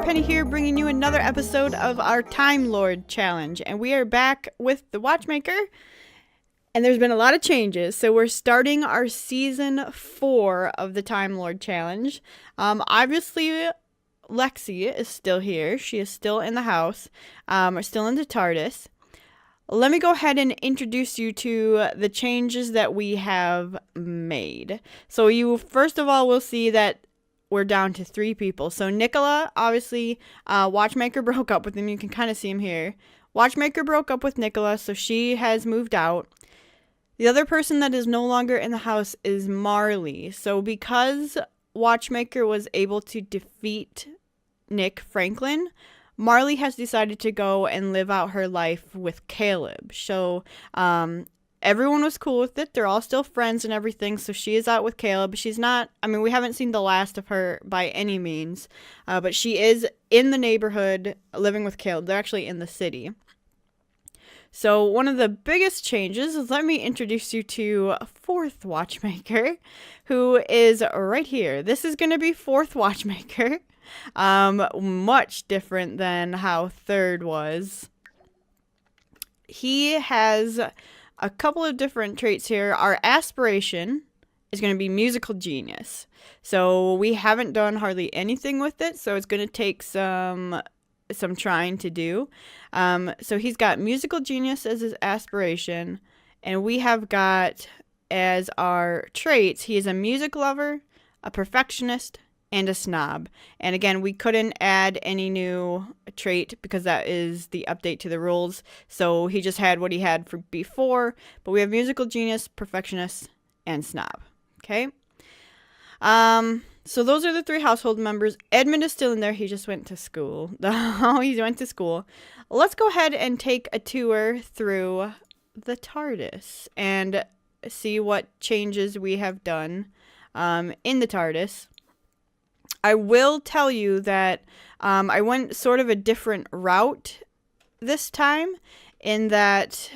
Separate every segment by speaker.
Speaker 1: GamerPenny here, bringing you another episode of our Time Lord Challenge. And we are back with the Watchmaker. And there's been a lot of changes. So we're starting our Season 4 of the Time Lord Challenge. Obviously, Lexi is still here. She is still in the house. We're still in the TARDIS. Let me go ahead and introduce you to the changes that we have made. So you, first of all, will see that we're down to 3 people. So Nicola, obviously, Watchmaker broke up with him. You can kind of see him here. Watchmaker broke up with Nicola, so she has moved out. The other person that is no longer in the house is Marley. So because Watchmaker was able to defeat Nick Franklin, Marley has decided to go and live out her life with Caleb. So everyone was cool with it. They're all still friends and everything. So she is out with Caleb. She's not, I mean, we haven't seen the last of her by any means. But she is in the neighborhood living with Caleb. They're actually in the city. So one of the biggest changes is, let me introduce you to 4th Watchmaker, who is right here. This is going to be 4th Watchmaker. Much different than how 3rd was. He has a couple of different traits here. Our aspiration is going to be musical genius. So we haven't done hardly anything with it, so it's going to take some trying to do. So he's got musical genius as his aspiration, and we have got as our traits, he is a music lover, a perfectionist, and a snob. And again, we couldn't add any new trait because that is the update to the rules. So he just had what he had for before. But we have musical genius, perfectionist, and snob. Okay. So those are the 3 household members. Edmund is still in there. He just went to school. Oh, he went to school. Let's go ahead and take a tour through the TARDIS and see what changes we have done in the TARDIS. I will tell you that I went sort of a different route this time in that,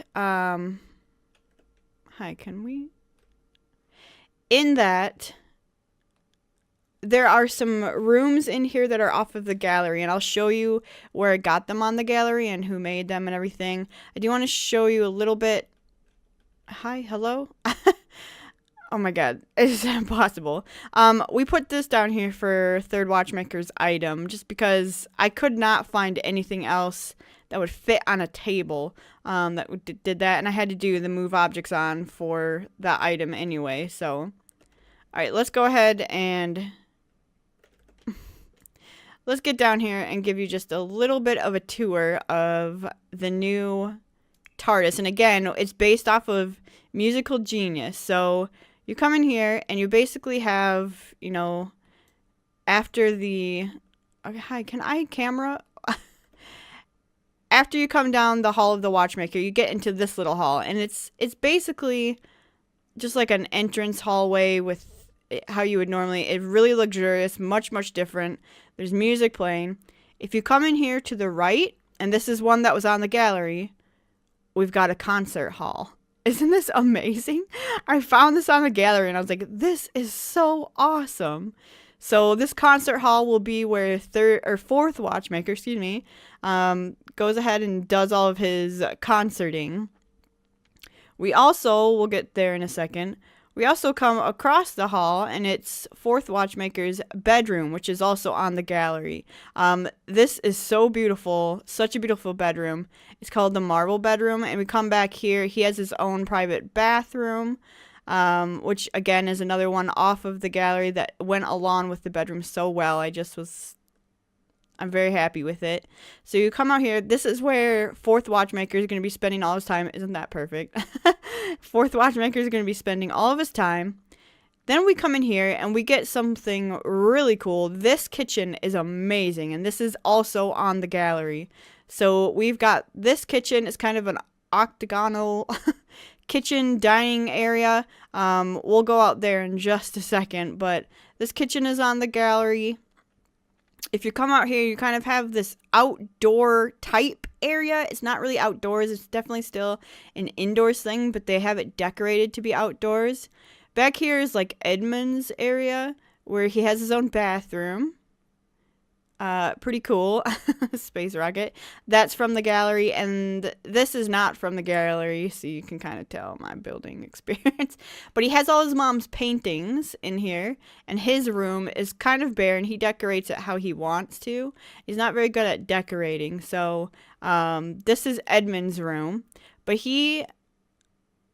Speaker 1: there are some rooms in here that are off of the gallery, and I'll show you where I got them on the gallery and who made them and everything. I do want to show you a little bit. Hi, hello? Oh my god, it's impossible. We put this down here for 3rd Watchmaker's item just because I could not find anything else that would fit on a table that did that, and I had to do the move objects on for that item anyway. So, alright, let's go ahead and let's get down here and give you just a little bit of a tour of the new TARDIS. And again, it's based off of musical genius. So you come in here and you basically have, you know, after the, okay, hi, can I camera? After you come down the hall of the Watchmaker, you get into this little hall, and it's basically just like an entrance hallway with how you would normally, it's really luxurious, much different. There's music playing. If you come in here to the right, and this is one that was on the gallery, we've got a concert hall. Isn't this amazing? I found this on the gallery and I was like, this is so awesome. So this concert hall will be where 4th Watchmaker, goes ahead and does all of his concerting. We also, we'll get there in a second, we also come across the hall and it's 4th Watchmaker's bedroom, which is also on the gallery. This is so beautiful, such a beautiful bedroom. It's called the Marble Bedroom, and we come back here. He has his own private bathroom, which again is another one off of the gallery that went along with the bedroom so well. I'm very happy with it. So you come out here. This is where 4th Watchmaker is going to be spending all his time. Isn't that perfect? 4th Watchmaker is going to be spending all of his time. Then we come in here and we get something really cool. This kitchen is amazing, and this is also on the gallery. So we've got this kitchen. It's kind of an octagonal kitchen dining area. We'll go out there in just a second, but this kitchen is on the gallery. If you come out here, you kind of have this outdoor type area. It's not really outdoors. It's definitely still an indoors thing, but they have it decorated to be outdoors. Back here is like Edmund's area where he has his own bathroom. Pretty cool. Space rocket. That's from the gallery, and this is not from the gallery, so you can kind of tell my building experience. But he has all his mom's paintings in here, and his room is kind of bare, and he decorates it how he wants to. He's not very good at decorating, so this is Edmund's room. But he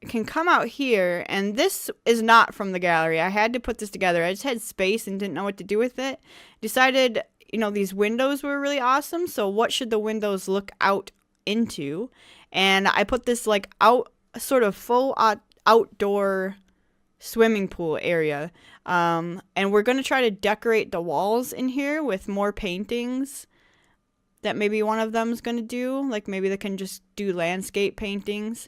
Speaker 1: can come out here, and this is not from the gallery. I had to put this together. I just had space and didn't know what to do with it. Decided, you know, these windows were really awesome, so what should the windows look out into? And I put this like sort of full outdoor swimming pool area. And we're going to try to decorate the walls in here with more paintings that maybe one of them is going to do. Like maybe they can just do landscape paintings.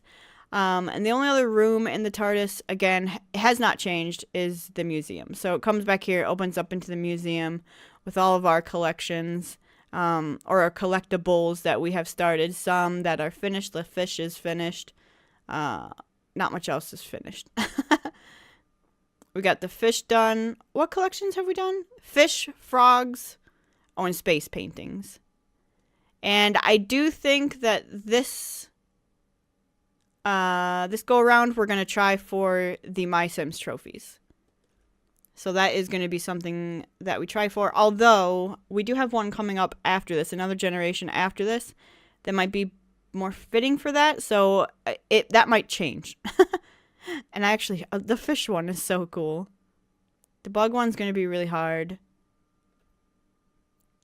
Speaker 1: And the only other room in the TARDIS, again, has not changed, is the museum. So it comes back here, opens up into the museum with all of our collections, or our collectibles that we have started. Some that are finished. The fish is finished. Not much else is finished. We got the fish done. What collections have we done? Fish, frogs, and space paintings. And I do think that this go around we're going to try for the My Sims trophies. So that is going to be something that we try for. Although, we do have one coming up after this, another generation after this, that might be more fitting for that. So that might change. And actually, the fish one is so cool. The bug one's going to be really hard.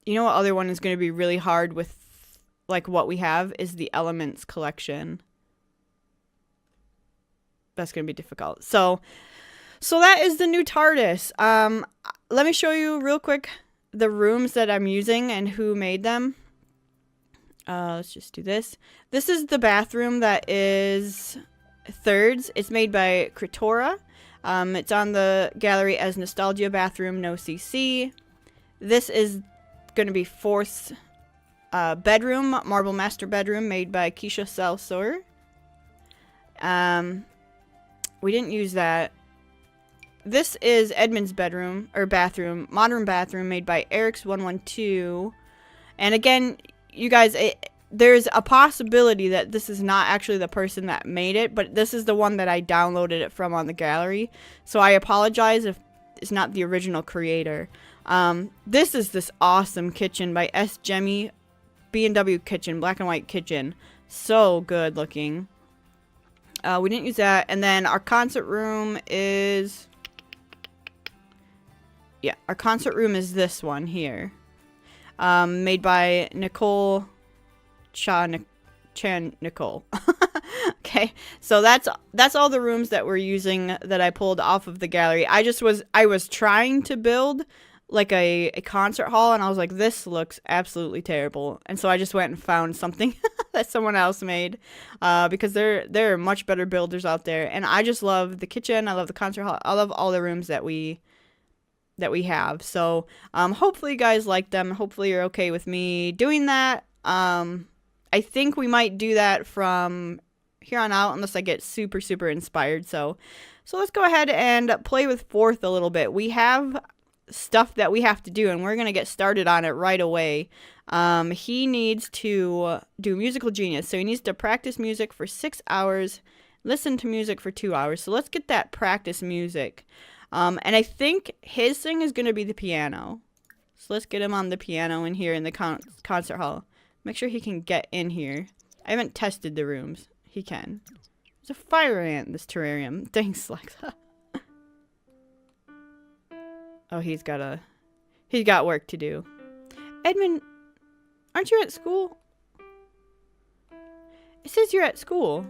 Speaker 1: You know what other one is going to be really hard with, like, what we have is the Elements collection. That's going to be difficult. So that is the new TARDIS. Let me show you real quick the rooms that I'm using and who made them. Let's just do this. This is the bathroom that is thirds. It's made by Kritora. It's on the gallery as Nostalgia Bathroom, no CC. This is going to be fourth bedroom, Marble Master Bedroom, made by Keisha Salsor. We didn't use that. This is Edmund's bedroom, or bathroom, modern bathroom, made by Eric's112. And again, you guys, there's a possibility that this is not actually the person that made it, but this is the one that I downloaded it from on the gallery. So I apologize if it's not the original creator. This is this awesome kitchen by S. Jemmy, B&W kitchen, black and white kitchen. So good looking. We didn't use that. And then our concert room is... Yeah, our concert room is this one here. Made by Nicole Chan Nicole. Okay, so that's all the rooms that we're using that I pulled off of the gallery. I was trying to build like a concert hall, and I was like, this looks absolutely terrible. And so I just went and found something that someone else made, because there are much better builders out there. And I just love the kitchen. I love the concert hall. I love all the rooms that we have. So hopefully you guys like them. Hopefully you're okay with me doing that. I think we might do that from here on out unless I get super inspired. So let's go ahead and play with fourth a little bit. We have stuff that we have to do, and we're going to get started on it right away. He needs to do Musical Genius. So he needs to practice music for 6 hours, listen to music for 2 hours. So let's get that practice music. And I think his thing is going to be the piano. So let's get him on the piano in here in the concert hall. Make sure he can get in here. I haven't tested the rooms. He can. There's a fire ant in this terrarium. Thanks, Lexa. Oh, he's got work to do. Edmund, aren't you at school? It says you're at school.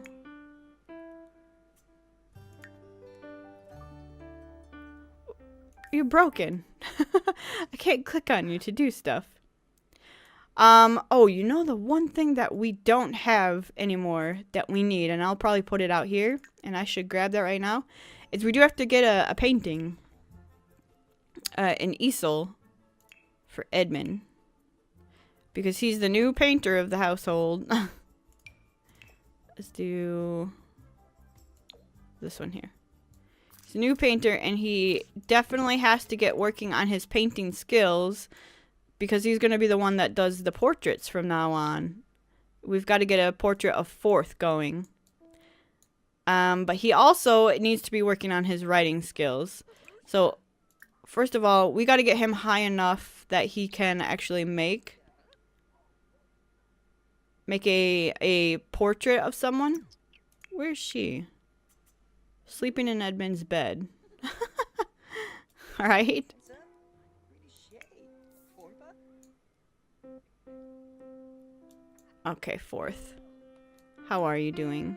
Speaker 1: You're broken. I can't click on you to do stuff. Oh, you know the one thing that we don't have anymore that we need, and I'll probably put it out here, and I should grab that right now, is we do have to get a painting. An easel for Edmund. Because he's the new painter of the household. Let's do this one here. He's a new painter, and he definitely has to get working on his painting skills because he's going to be the one that does the portraits from now on. We've got to get a portrait of Fourth going. But he also needs to be working on his writing skills. So, first of all, we got to get him high enough that he can actually make a portrait of someone. Where's she? Sleeping in Edmund's bed. Alright. Okay, Fourth. How are you doing?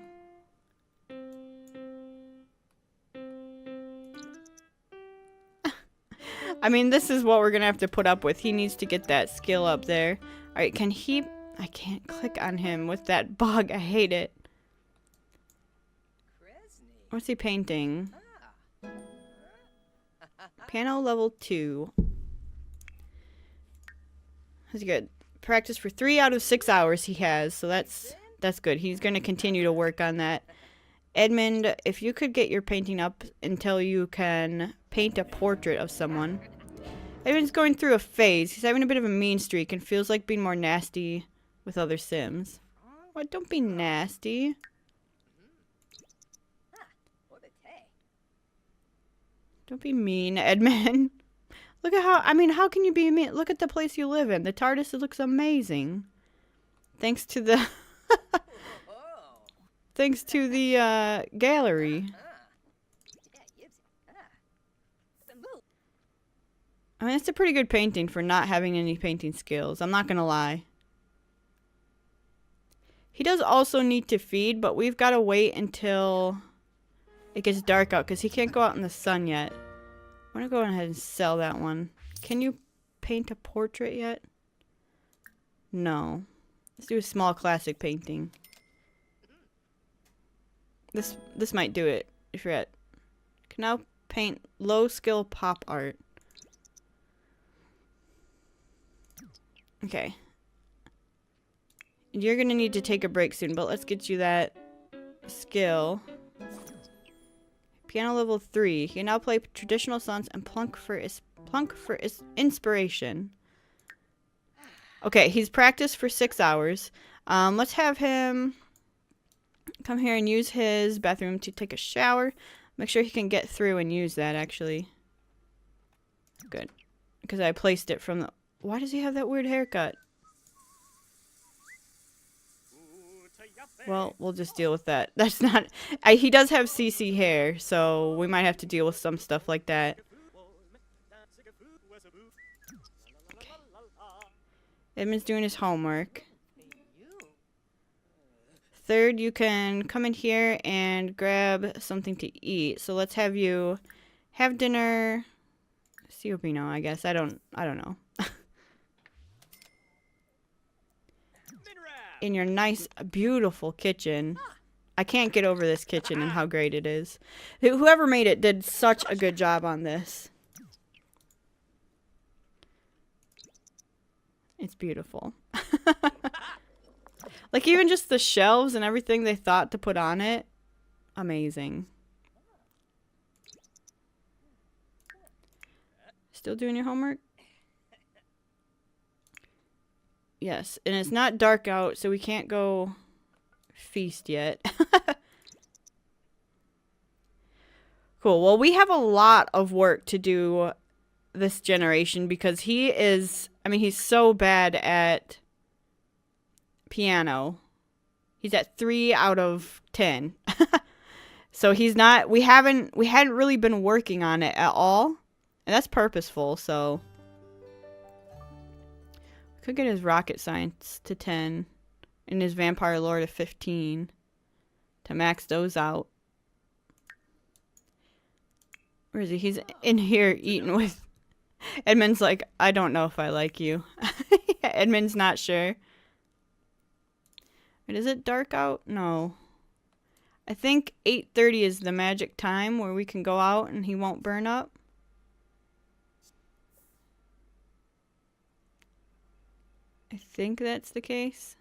Speaker 1: I mean, this is what we're gonna have to put up with. He needs to get that skill up there. Alright, can he... I can't click on him with that bug. I hate it. What's he painting? Piano level 2. That's good. Practice for 3 out of 6 hours he has, so that's good. He's going to continue to work on that. Edmund, if you could get your painting up until you can paint a portrait of someone. Edmund's going through a phase. He's having a bit of a mean streak and feels like being more nasty with other Sims. What? Don't be nasty. Don't be mean, Edmund. Look at how, I mean, how can you be mean? Look at the place you live in. The TARDIS, it looks amazing. Thanks to the... thanks to the, gallery. I mean, it's a pretty good painting for not having any painting skills. I'm not gonna lie. He does also need to feed, but we've got to wait until it gets dark out because he can't go out in the sun yet. I'm going to go ahead and sell that one. Can you paint a portrait yet? No. Let's do a small classic painting. This might do it. If you're at... Can now paint low skill pop art. Okay. You're going to need to take a break soon, but let's get you that skill. Piano level 3. He can now play traditional songs and plunk for inspiration. Okay, he's practiced for 6 hours. Let's have him come here and use his bathroom to take a shower. Make sure he can get through and use that, actually. Good. Because I placed it from the... Why does he have that weird haircut? Well, we'll just deal with that. That's not... he does have CC hair, so we might have to deal with some stuff like that. Okay. Edmund's doing his homework. Third, you can come in here and grab something to eat. So let's have you have dinner. Ciopino, I guess. I don't know. In your nice, beautiful kitchen. I can't get over this kitchen and how great it is. Whoever made it did such a good job on this. It's beautiful. Like, even just the shelves and everything they thought to put on it. Amazing. Still doing your homework? Yes, and it's not dark out, so we can't go feast yet. Cool. Well, we have a lot of work to do this generation because he is, I mean, he's so bad at piano. He's at 3 out of 10. So he's not, we hadn't really been working on it at all. And that's purposeful, so... Could get his rocket science to 10 and his vampire lore to 15 to max those out. Where is he? He's in here eating with... Edmund's like, I don't know if I like you. Edmund's not sure. Wait, is it dark out? No. I think 8:30 is the magic time where we can go out and he won't burn up. I think that's the case.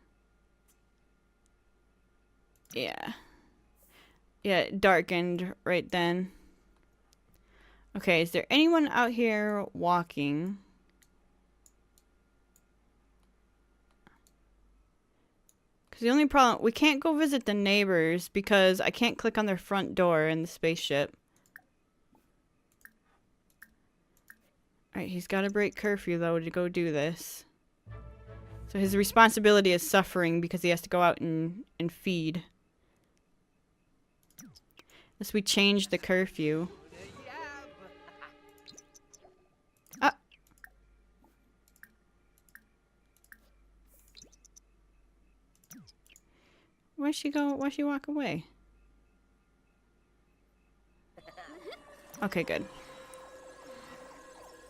Speaker 1: Yeah. Yeah, it darkened right then. Okay, is there anyone out here walking? Because the only problem, we can't go visit the neighbors because I can't click on their front door in the spaceship. Alright, he's got to break curfew though to go do this. So his responsibility is suffering because he has to go out and feed. Unless we change the curfew. Ah. Where'd she go? Why'd she walk away? Okay, good.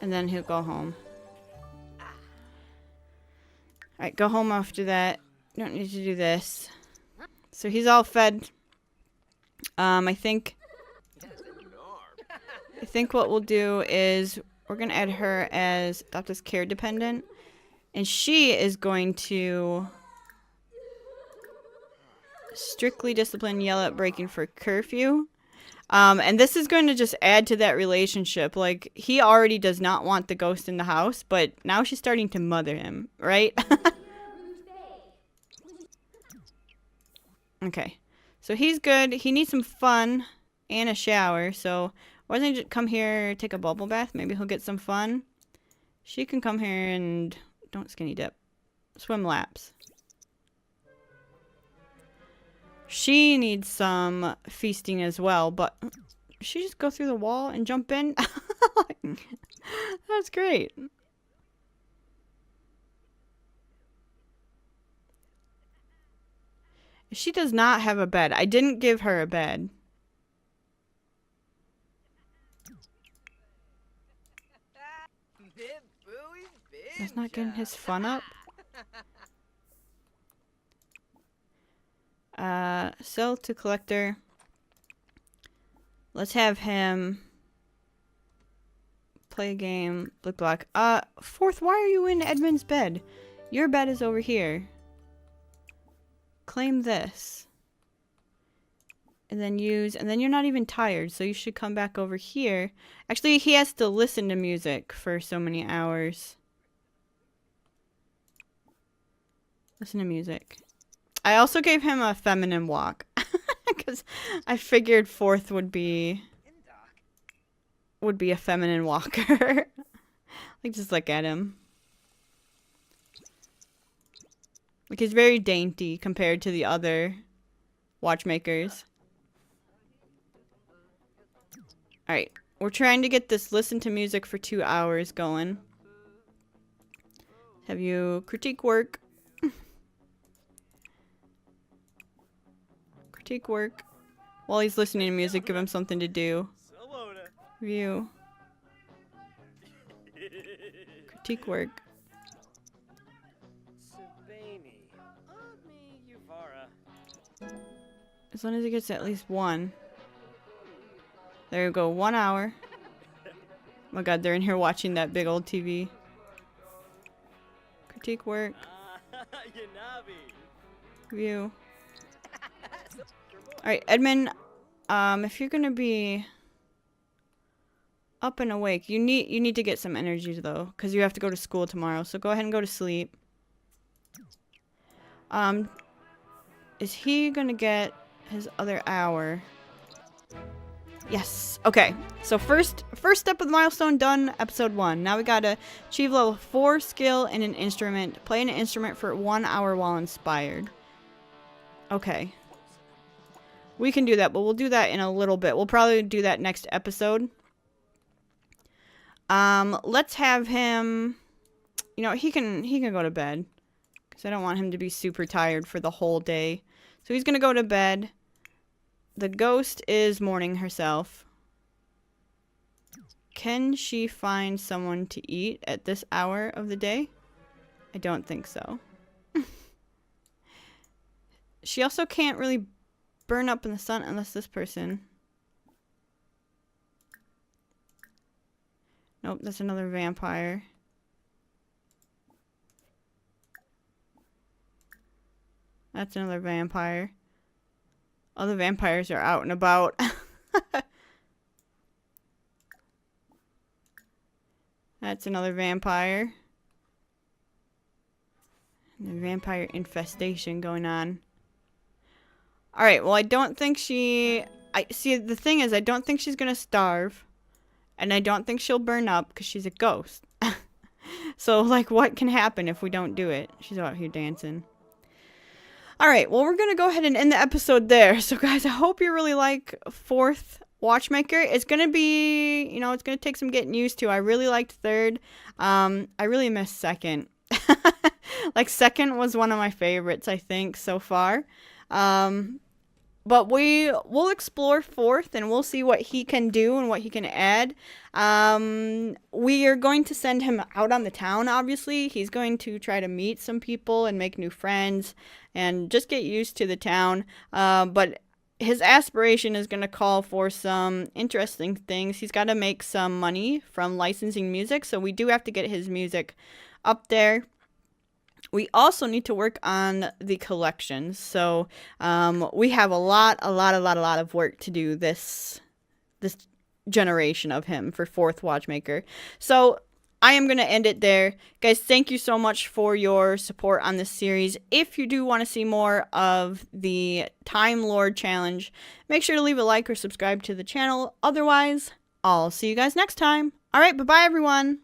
Speaker 1: And then he'll go home. Alright, go home after that. Don't need to do this. So he's all fed. I think what we'll do is we're gonna add her as adoptive care dependent. And she is going to strictly discipline, yell at breaking for curfew. And this is going to just add to that relationship. Like, he already does not want the ghost in the house, but now she's starting to mother him, right? Okay. So he's good. He needs some fun and a shower. So why doesn't he just come here, take a bubble bath? Maybe he'll get some fun. She can come here and don't skinny dip. Swim laps. She needs some feasting as well, but she just go through the wall and jump in? That's great. She does not have a bed. I didn't give her a bed. That's not getting his fun up. Sell to collector. Let's have him play a game. Blick block. Fourth, why are you in Edmund's bed? Your bed is over here. Claim this. And then use, and then you're not even tired, so you should come back over here. Actually, he has to listen to music for so many hours. Listen to music. I also gave him a feminine walk. Because I figured fourth would be a feminine walker. Like, just look at him. Like, he's very dainty compared to the other watchmakers. Alright, we're trying to get this listen to music for 2 hours going. Have you critique work? Critique work. While he's listening to music, give him something to do. View. Critique work. As long as he gets at least one. There you go, 1 hour. Oh my god, they're in here watching that big old TV. Critique work. View. Alright, Edmund, if you're gonna be up and awake, you need to get some energy though, because you have to go to school tomorrow, so go ahead and go to sleep. Is he gonna get his other hour? Yes. Okay. So first step of the milestone done, episode 1. Now we gotta achieve level 4 skill in an instrument. Play an instrument for 1 hour while inspired. Okay. We can do that, but we'll do that in a little bit. We'll probably do that next episode. Let's have him, you know, he can go to bed. Because I don't want him to be super tired for the whole day. So he's gonna go to bed. The ghost is mourning herself. Can she find someone to eat at this hour of the day? I don't think so. She also can't really burn up in the sun unless this person... Nope, that's another vampire. That's another vampire. All the vampires are out and about. That's another vampire. Vampire infestation going on. Alright, well, I don't think she... see, the thing is, I don't think she's gonna starve. And I don't think she'll burn up because she's a ghost. So, like, what can happen if we don't do it? She's out here dancing. Alright, well, we're gonna go ahead and end the episode there. So, guys, I hope you really like 4th Watchmaker. It's gonna be, you know, it's gonna take some getting used to. I really liked 3rd. I really missed 2nd. Like, 2nd was one of my favorites, I think, so far. But we'll explore 4th, and we'll see what he can do and what he can add. We are going to send him out on the town, obviously. He's going to try to meet some people and make new friends and just get used to the town. But his aspiration is going to call for some interesting things. He's got to make some money from licensing music, so we do have to get his music up there. We also need to work on the collections. So we have a lot of work to do this generation of him for 4th Watchmaker. So I am going to end it there. Guys, thank you so much for your support on this series. If you do want to see more of the Time Lord Challenge, make sure to leave a like or subscribe to the channel. Otherwise, I'll see you guys next time. All right, bye-bye, everyone.